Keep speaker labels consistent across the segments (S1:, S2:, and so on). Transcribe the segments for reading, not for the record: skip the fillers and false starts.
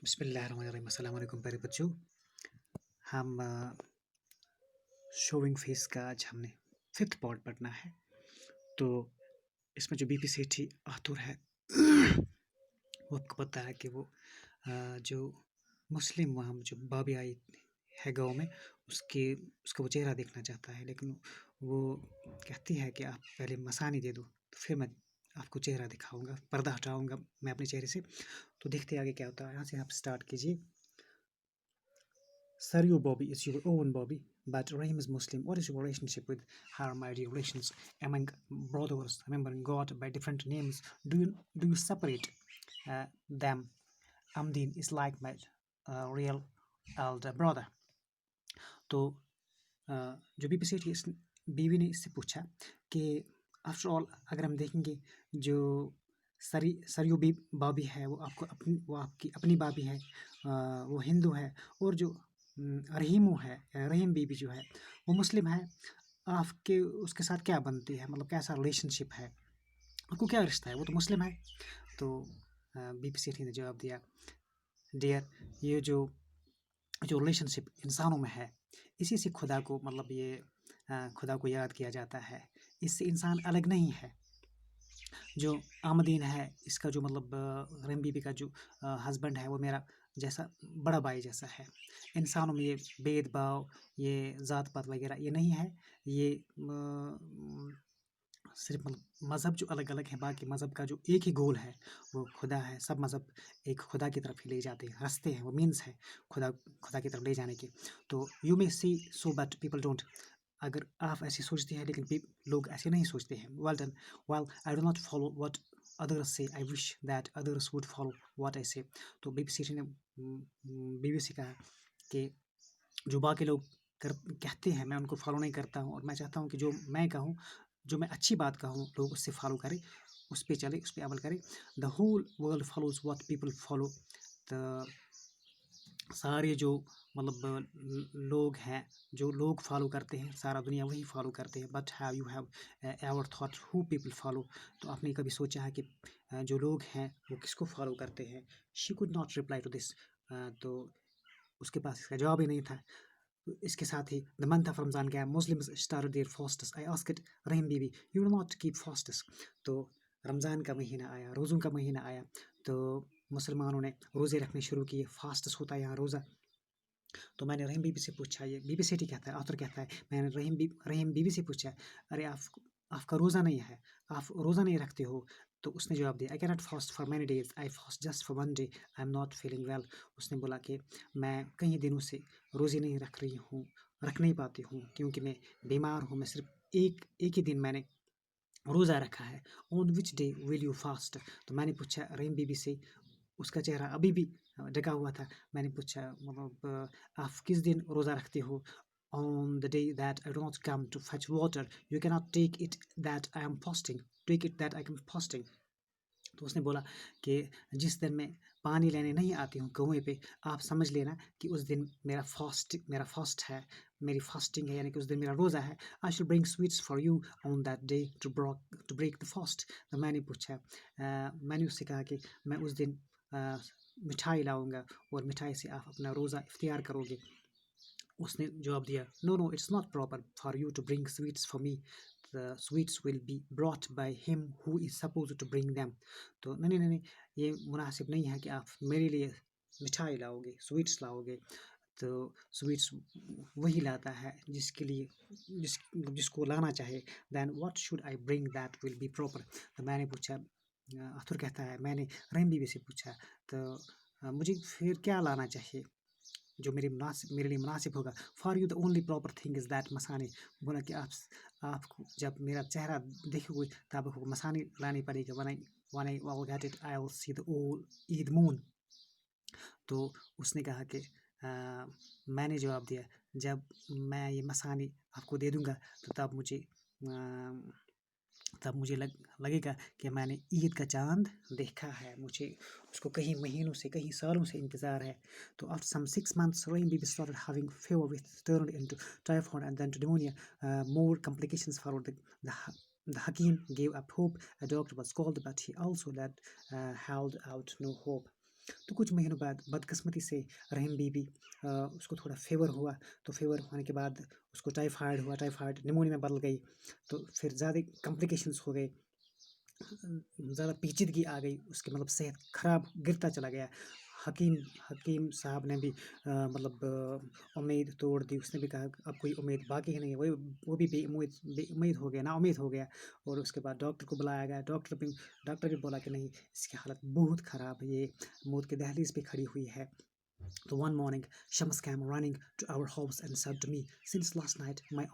S1: बिस्मिल्लाहिर्रहमानिर्रहीम। अस्सलाम वालेकुम प्यारे बच्चों। हम शोइंग फेस का आज हमने फिफ्थ पार्ट पढ़ना है। तो इसमें जो बीपीसीटी आतुर है वो आपको पता है कि वो जो मुस्लिम वहाँ जो बाबी आई है गाँव में उसका वो चेहरा देखना चाहता है, लेकिन वो कहती है कि आप पहले मसानी दे दो, तो फिर मैं आपको चेहरा दिखाऊंगा, पर्दा हटाऊंगा मैं अपने चेहरे से। तो देखते आगे क्या होता है। यहाँ से आप स्टार्ट कीजिए। Sir, your Bobby is your own Bobby, but Rahim is Muslim. What is your relationship with her, my dear relations among brothers, remembering God by different names? Do you separate them? Amdeen is like my real elder brother. तो जो बीपीसीटी इस बीवी ने इससे पूछा कि after all अगर हम देखेंगे जो सरयू बाबी है वो आपकी अपनी बाबी है, वो हिंदू है, और जो रहीमू है, रहीम बीबी जो है वो मुस्लिम है। आपके उसके साथ क्या बनती है, मतलब कैसा रिलेशनशिप है, आपको क्या रिश्ता है, वो तो मुस्लिम है। तो बीपीसीटी ने जवाब दिया, डियर, ये जो रिलेशनशिप इंसानों में है, इसी से खुदा को मतलब ये खुदा को याद किया जाता है। इससे इंसान अलग नहीं है। जो आमदीन है, इसका जो मतलब रहीम बीबी का जो हस्बैंड है वो मेरा जैसा बड़ा भाई जैसा है। इंसानों में ये भेदभाव, ये ज़ात पात वगैरह ये नहीं है। ये सिर्फ मतलब मज़हब जो अलग अलग है, बाकी मज़हब का जो एक ही गोल है वो खुदा है। सब मज़हब एक खुदा की तरफ ही ले जाते हैं, रास्ते हैं, वो मीन्स है खुदा की तरफ ले जाने के। तो you may see so but people don't, अगर आप ऐसे सोचते हैं लेकिन लोग ऐसे नहीं सोचते हैं। Well done, well I do not follow what others say, I wish that others would follow what I say. तो बीबीसी ने बीबी से कहा कि जो बाकी लोग कहते हैं मैं उनको फॉलो नहीं करता हूँ, और मैं चाहता हूँ कि जो मैं कहूँ, जो मैं अच्छी बात कहूँ, लोग उससे फॉलो करें, उस पर चले, उस पर अमल करें। The whole world follows what people follow. The सारे जो मतलब लोग हैं, जो लोग फॉलो करते हैं, सारा दुनिया वही फॉलो करते हैं। But have you have ever thought who people follow, तो आपने कभी सोचा है कि जो लोग हैं वो किसको फॉलो करते हैं। She could not reply to this, तो उसके पास इसका जवाब ही नहीं था। इसके साथ ही द मंथ ऑफ रमज़ान गया, Muslims started their fasts. I asked Rahim Bibi, you do not keep fasts. तो रमज़ान का महीना आया, रोज़ों का महीना आया, तो मुसलमानों ने रोज़े रखने शुरू किए। फास्ट्स होता है यहाँ रोज़ा। तो मैंने रहीम बीबी से पूछा, ये बीबीसीटी कहता है, ऑथर कहता है, मैंने रहीम बीबी से पूछा, अरे आपका रोज़ा नहीं है, आप रोज़ा नहीं रखते हो। तो उसने जवाब दिया, I can not fast for many days, I fast just for one day, I am not feeling well. उसने बोला कि मैं कई दिनों से रोज़े नहीं रख नहीं पाती हूँ, क्योंकि मैं बीमार हूँ। मैं सिर्फ एक ही दिन मैंने रोज़ा रखा है। On which day will you fast. तो मैंने पूछा रहीम बीबी से, उसका चेहरा अभी भी ढका हुआ था। मैंने पूछा मतलब आप किस दिन रोज़ा रखते हो। On the day that I do not come to fetch water, you can not take it that I am fasting, take it that I am fasting. तो उसने बोला कि जिस दिन मैं पानी लेने नहीं आती हूँ कुएँ पे, आप समझ लेना कि उस दिन मेरा फास्ट है, मेरी फास्टिंग है, यानी कि उस दिन मेरा रोज़ा है। I should bring sweets for you on that day to break the fast. तो मैंने पूछा, मैंने उससे कहा कि मैं उस दिन मिठाई लाऊंगा, और मिठाई से आप अपना रोज़ा इफ्तियार करोगे। उसने जवाब दिया, no no, it's not proper for you to bring sweets for me, the sweets will be brought by him who is supposed to bring them. तो नहीं, ये मुनासिब नहीं है कि आप मेरे लिए मिठाई लाओगे, स्वीट्स लाओगे। तो स्वीट्स वही लाता है जिसको लाना चाहे। Then what should I bring that will be proper. तो मैंने पूछा, अथुर कहता है, मैंने रहीम बीबी से पूछा, तो मुझे फिर क्या लाना चाहिए जो मेरे लिए मुनासिब होगा। For you the only proper thing is that Masani. बोला कि आपको जब मेरा चेहरा देखोगे तब आपको मसानी लानी पड़ेगी। One I will get it I will see the ओल ईद मून। तो उसने कहा कि मैंने जवाब दिया, जब मैं ये मसानी आपको दे दूंगा तो तब मुझे लगेगा कि मैंने ईद का चांद देखा है, मुझे उसको कई महीनों से, कई सालों से इंतज़ार है। तो after some 6 months Rahim Bibi started having fever which turned into typhoid and then to pneumonia. More complications followed. The Hakim gave up hope. A doctor was called, but he also held out no hope. तो कुछ महीनों बाद बदकिस्मती से रहीम बीबी उसको थोड़ा fever हुआ, तो फ़ीवर होने के बाद उसको टाइफाइड हुआ, टाइफाइड निमोनिया में बदल गई, तो फिर ज़्यादा कॉम्प्लिकेशंस हो गए, ज़्यादा पेचीदगी आ गई, उसकी मतलब सेहत ख़राब गिरता चला गया। हकीम हकीम साहब ने भी उम्मीद तोड़ दी, उसने भी कहा अब कोई उम्मीद बाकी ही नहीं है, वो भी बेउम्मीद हो गया, नाउम्मीद हो गया। और उसके बाद डॉक्टर को बुलाया गया, डॉक्टर भी बोला कि नहीं, इसकी हालत बहुत ख़राब है, ये मौत के दहलीज पे खड़ी हुई है। So one morning, Shams came running to our house and said to me, "Since last night, my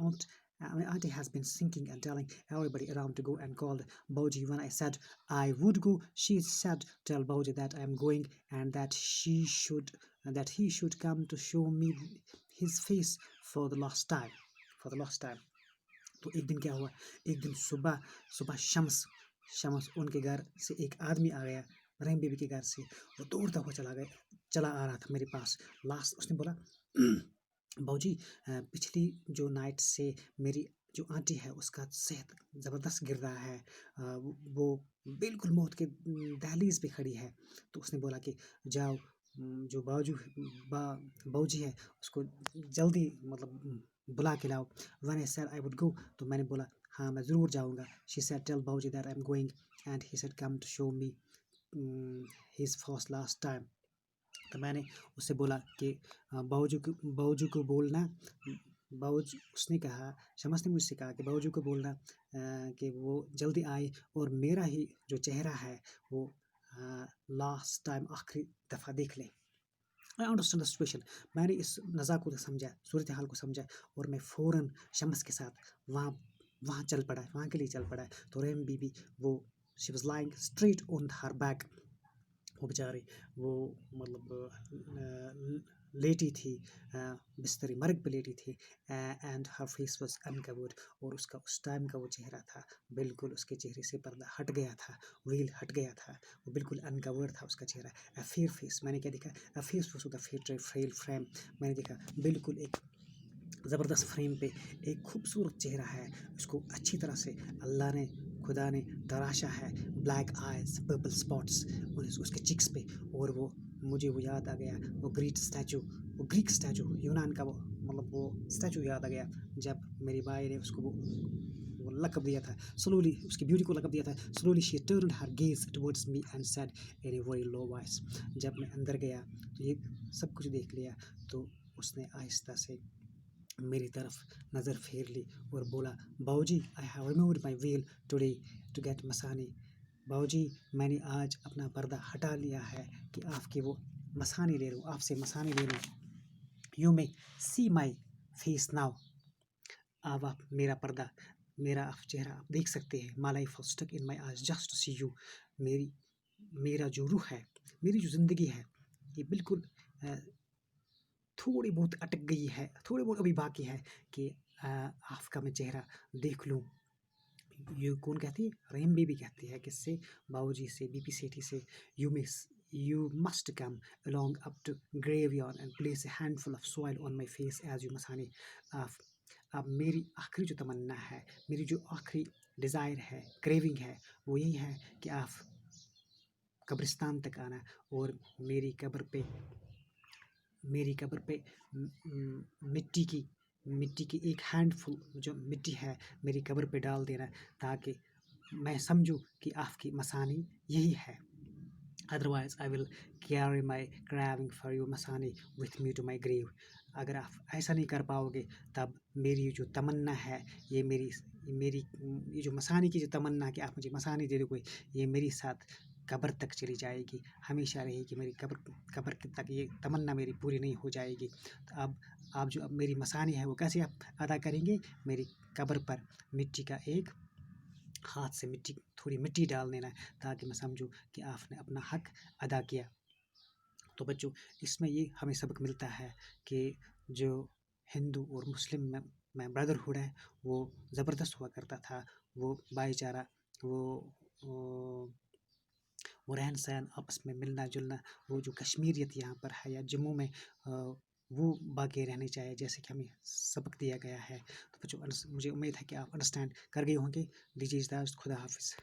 S1: auntie has been sinking and telling everybody around to go and call Bauji." When I said I would go, she said, "Tell Bauji that I am going and that he should come to show me his face for the last time." For the last time. तो एक दिन क्या हुआ, एक दिन सुबह सुबह शम्स उनके घर से एक आदमी आ गया, रहीम बीबी के घर से, वो दौड़ता हुआ चला आ रहा था मेरे पास। लास्ट उसने बोला, बाबूजी, पिछली जो नाइट से मेरी जो आंटी है उसका सेहत ज़बरदस्त गिर रहा है, वो बिल्कुल मौत के दहलीज पे खड़ी है। तो उसने बोला कि जाओ, जो बाबूजी है उसको जल्दी बुला के लाओ। When I said I would go, तो मैंने बोला हाँ मैं ज़रूर जाऊँगा। She said tell बाबूजी that I'm going and he said come to show me his first last time. तो मैंने उससे बोला कि बाबूजी को बोलना, उसने कहा, शम्स ने मुझसे कहा कि बाबूजी को बोलना कि वो जल्दी आए और मेरा ही जो चेहरा है वो लास्ट टाइम आखिरी दफ़ा देख ले। I understand the situation. मैंने इस नज़ा को समझा, सूरत हाल को समझा, और मैं फ़ौरन शम्स के साथ वहाँ चल पड़ा, वहाँ के लिए चल पड़ा। तो रहीम बीबी वो she was lying straight on her back, वो बेचारी वो लेटी थी, बिस्तरी मर्ग पे लेटी थी, and her face was uncovered, और उसका उस टाइम का वो चेहरा था बिल्कुल, उसके चेहरे से पर्दा हट गया था, वेल हट गया था, वो बिल्कुल अनकवर्ड था उसका चेहरा। अ फेयर फेस, मैंने क्या देखा, a face was with a frail frame, मैंने देखा बिल्कुल एक ज़बरदस्त फ्रेम पे एक खूबसूरत चेहरा है, उसको अच्छी तरह से खुदा ने तराशा है, ब्लैक आइज़, पर्पल स्पॉट्स उसके चिक्स पे, और वो मुझे वो याद आ गया, वो ग्रीक स्टैचू, यूनान का वो स्टैचू याद आ गया, जब मेरी भाई ने उसको वो लक़ब दिया था, स्लोली उसकी ब्यूटी को लक़ब दिया था। Slowly she turned her gaze towards me and said in a very low voice. जब मैं अंदर गया तो ये सब कुछ देख लिया, तो उसने आहिस्ता से मेरी तरफ नज़र फेर ली और बोला, बाबूजी, I have removed my veil today to get मसानी। बाबूजी, मैंने आज अपना पर्दा हटा लिया है कि आपकी वो मसानी ले लूँ, आपसे मसानी ले लूँ। You may see my face now, अब आप मेरा आप चेहरा आप देख सकते हैं। My life was stuck in my eyes just to see you. मेरा जो रूह है, मेरी जो ज़िंदगी है, ये बिल्कुल थोड़ी बहुत अटक गई है, थोड़ी बहुत अभी बाकी है कि आपका मैं चेहरा देख लूँ। ये कौन कहती है? रहीम बीबी कहती है किससे? बाबूजी से, बीबी सेठी से। You must come along up to graveyard and place a handful of soil on my face as you masani. अब मेरी आखिरी जो तमन्ना है, मेरी जो आखिरी डिज़ायर है, क्रेविंग है, वो यही है कि आप कब्रिस्तान तक आना और मेरी कब्र पे मिट्टी की एक हैंडफुल जो मिट्टी है मेरी कब्र पे डाल देना, ताकि मैं समझूं कि आपकी मसानी यही है। Otherwise, I will carry my craving for you masani with me to my grave. अगर आप ऐसा नहीं कर पाओगे, तब मेरी जो तमन्ना है, ये जो मसानी की जो तमन्ना कि आप मुझे मसानी दे दोगे, ये मेरी साथ कब्र तक चली जाएगी, हमेशा रहेगी मेरी कब्र तक, ये तमन्ना मेरी पूरी नहीं हो जाएगी। तो अब जो मेरी मसानी है वो कैसे आप अदा करेंगे? मेरी कब्र पर मिट्टी का एक हाथ से थोड़ी मिट्टी डाल देना, ताकि मैं समझूं कि आपने अपना हक अदा किया। तो बच्चों, इसमें ये हमें सबक मिलता है कि जो हिंदू और मुस्लिम में ब्रदरहुड है वो ज़बरदस्त हुआ करता था, वो भाईचारा, वो रहन सहन, आपस में मिलना जुलना, वो जो कश्मीरियत यहाँ पर है या जम्मू में वो बाकी रहने चाहिए, जैसे कि हमें सबक दिया गया है। तो बच्चों, मुझे उम्मीद है कि आप अंडरस्टैंड कर गए होंगे। दीजिए इजाज़त, खुदा हाफिज़।